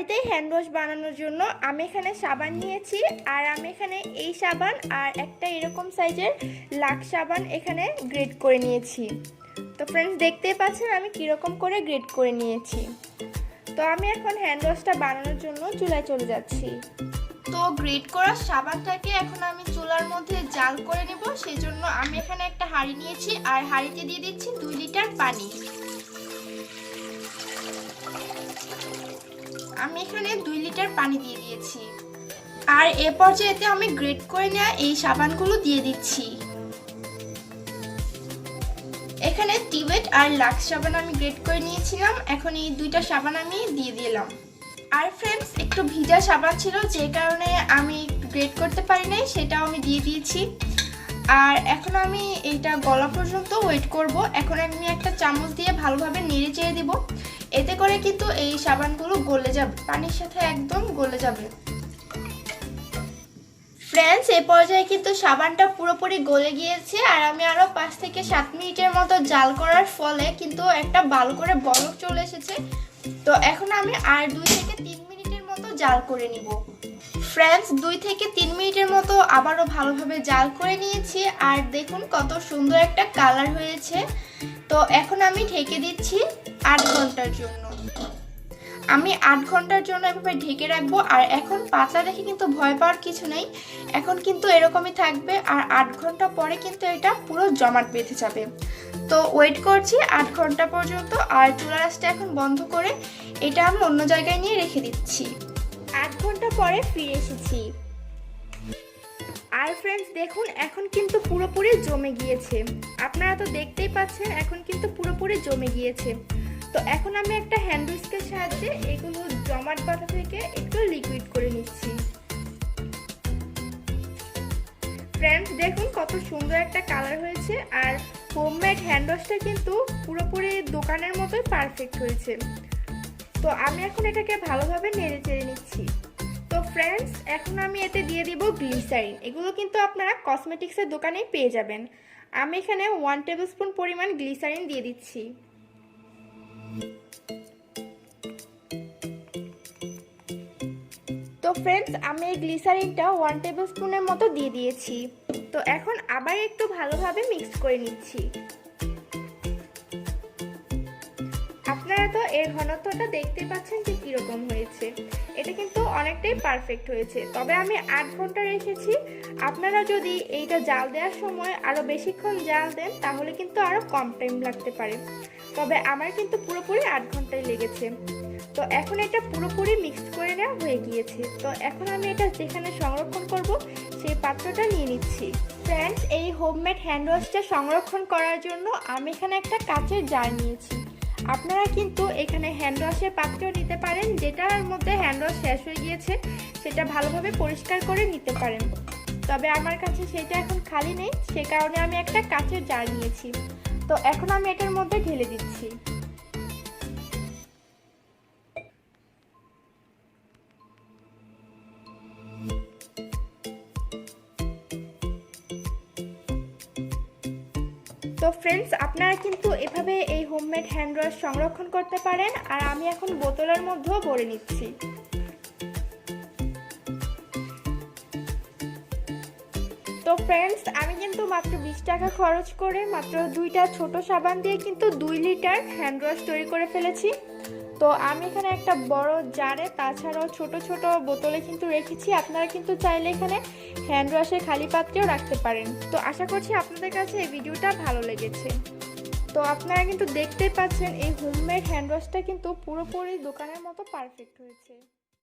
বাড়িতেই hand wash বানানোর জন্য আমি এখানে সাবান নিয়েছি, আর আমি এখানে এই সাবান আর একটা এরকম সাইজের লাক্স সাবান এখানে গ্রেড করে নিয়েছি। তো ফ্রেন্ডস, দেখতেই পাচ্ছেন আমি কীরকম করে গ্রেড করে নিয়েছি। তো আমি এখন হ্যান্ড ওয়াশটা বানানোর জন্য চুলায় চলে যাচ্ছি। তো গ্রেড করা সাবানটাকে এখন আমি চুলার মধ্যে জাল করে নেব। সেই জন্য আমি এখানে একটা হাঁড়ি নিয়েছি, আর হাঁড়িতে দিয়ে দিচ্ছি 2 লিটার পানি। আমি এখানে 2 লিটার পানি দিয়ে দিয়েছি, আর এ পর্যায়েতে আমি গ্রেড করে নেওয়া এই সাবানগুলো দিয়ে দিচ্ছি। এখানে টিবেট আর লাক্স সাবান আমি গ্রেড করে নিয়েছিলাম, এখন এই 2টা সাবান আমি দিয়ে দিলাম। আর ফ্রেন্ডস, একটু ভিজা সাবান ছিল, যে কারণে আমি গ্রেড করতে পারি নাই, সেটাও আমি দিয়ে দিয়েছি। আর এখন আমি এইটা গলা পর্যন্ত ওয়েট করব। এখন আমি একটা চামচ দিয়ে ভালোভাবে নেড়ে চেড়ে দিব, এতে করে কিন্তু এই সাবানগুলো গলে যাবে, পানির সাথে একদম গলে যাবে। ফ্রেন্ডস, এই পর্যায়ে কিন্তু সাবানটা পুরোপুরি গলে গিয়েছে, আর আমি আরও 5 থেকে 7 মিনিটের মতো জাল করার ফলে কিন্তু একটা ভালো করে বলক চলে এসেছে। তো এখন আমি আর 2 থেকে 3 মিনিটের মতো জাল করে নিব। ফ্রেন্ডস, 2 থেকে 3 মিনিটের মতো আবারও ভালোভাবে জাল করে নিয়েছি, আর দেখুন কত সুন্দর একটা কালার হয়েছে। তো এখন আমি ঢেকে দিচ্ছি 8 ঘন্টার জন্য। আমি 8 ঘন্টার জন্য এভাবে ঢেকে রাখবো। আর এখন পাতলা দেখে কিন্তু ভয় পাওয়ার কিছু নেই, এখন কিন্তু এরকমই থাকবে, আর 8 ঘন্টা পরে কিন্তু এটা পুরো জমাট বেঁধে যাবে। তো ওয়েট করছি 8 ঘন্টা পর্যন্ত, আর চুলার আঁচটা এখন বন্ধ করে এটা আমি অন্য জায়গায় নিয়ে রেখে দিচ্ছি। 8 ঘন্টা পরে ফিরে এসেছি, আর ফ্রেন্ডস দেখুন এখন কিন্তু পুরোপুরি জমে গিয়েছে। আপনারা তো দেখতেই পাচ্ছেন এখন কিন্তু পুরোপুরি জমে গিয়েছে। তো এখন আমি একটা হ্যান্ড উইস্কের সাহায্যে এগুলো জমাট বাঁধা থেকে একটু লিকুইড করে নিচ্ছি। ফ্রেন্ডস দেখুন কত সুন্দর একটা কালার হয়েছে, আর হোমমেড হ্যান্ড ওয়াশটা কিন্তু পুরোপুরি দোকানের মতোই পারফেক্ট হয়েছে। তো আমি এখন এটাকে ভালোভাবে নেড়ে চেড়ে নিচ্ছি। তো ফ্রেন্ডস, এখন আমি এতে দিয়ে দিব গ্লিসারিন। এগুলো কিন্তু আপনারা কসমেটিক্সের দোকানেই পেয়ে যাবেন। আমি এখানে 1 টেবিল স্পুন পরিমাণ গ্লিসারিন দিয়ে দিচ্ছি। তো ফ্রেন্ডস, আমি এই গ্লিসারিনটা 1 টেবিল স্পুনের মতো দিয়ে দিয়েছি। তো এখন আবার একটু ভালোভাবে মিক্স করে নিচ্ছি। আপনারা তো এর ঘনত্বটা দেখতে পাচ্ছেন যে কীরকম হয়েছে। এটা কিন্তু অনেকটাই পারফেক্ট হয়েছে। তবে আমি 8 ঘন্টা রেখেছি। আপনারা যদি এইটা জাল দেওয়ার সময় আরও বেশিক্ষণ জাল দেন তাহলে কিন্তু আরও কম টাইম লাগতে পারে। তবে আমার কিন্তু পুরোপুরি 8 ঘন্টাই লেগেছে। তো এখন এটা পুরোপুরি মিক্সড করে নেওয়া হয়ে গিয়েছে। তো এখন আমি এটা যেখানে সংরক্ষণ করব সেই পাত্রটা নিয়ে নিচ্ছি। ফ্রেন্ডস, এই হোমমেড হ্যান্ড ওয়াশটা সংরক্ষণ করার জন্য আমি এখানে একটা কাচের জার নিয়েছি। আপনারা কিন্তু এখানে হ্যান্ড ওয়াশের পাত্র নিতে পারেন, যেটার মধ্যে হ্যান্ড ওয়াশ শেষ হয়ে গিয়েছে সেটা ভালোভাবে পরিষ্কার করে নিতে পারেন। তবে আমার কাছে সেটা এখন খালি নেই, সে কারণে আমি একটা কাচের জার নিয়েছি। তো এখন আমি এটার মধ্যে ঢেলে দিচ্ছি। তো ফ্রেন্ডস, আপনারা কিন্তু এভাবে এই হোমমেড হ্যান্ড ওয়াশ সংরক্ষণ করতে পারেন। আর আমি এখন বোতলের মধ্যেও ভরে নিচ্ছি। তো ফ্রেন্ডস, আমি কিন্তু মাত্র 20 টাকা খরচ করে মাত্র 2টা ছোট সাবান দিয়ে কিন্তু 2 লিটার হ্যান্ড ওয়াশ তৈরি করে ফেলেছি। তো আমি এখানে একটা বড় জারে, তাছাড়াও ছোট ছোট বোতলে কিন্তু রেখেছি। আপনারা কিন্তু চাইলে এখানে হ্যান্ড ওয়াশের খালি পাত্রেও রাখতে পারেন। তো আশা করছি আপনাদের কাছে এই ভিডিওটা ভালো লেগেছে। তো আপনারা কিন্তু দেখতেই পাচ্ছেন এই হোমমেড হ্যান্ড ওয়াশটা কিন্তু পুরোপুরি দোকানের মতো পারফেক্ট হয়েছে।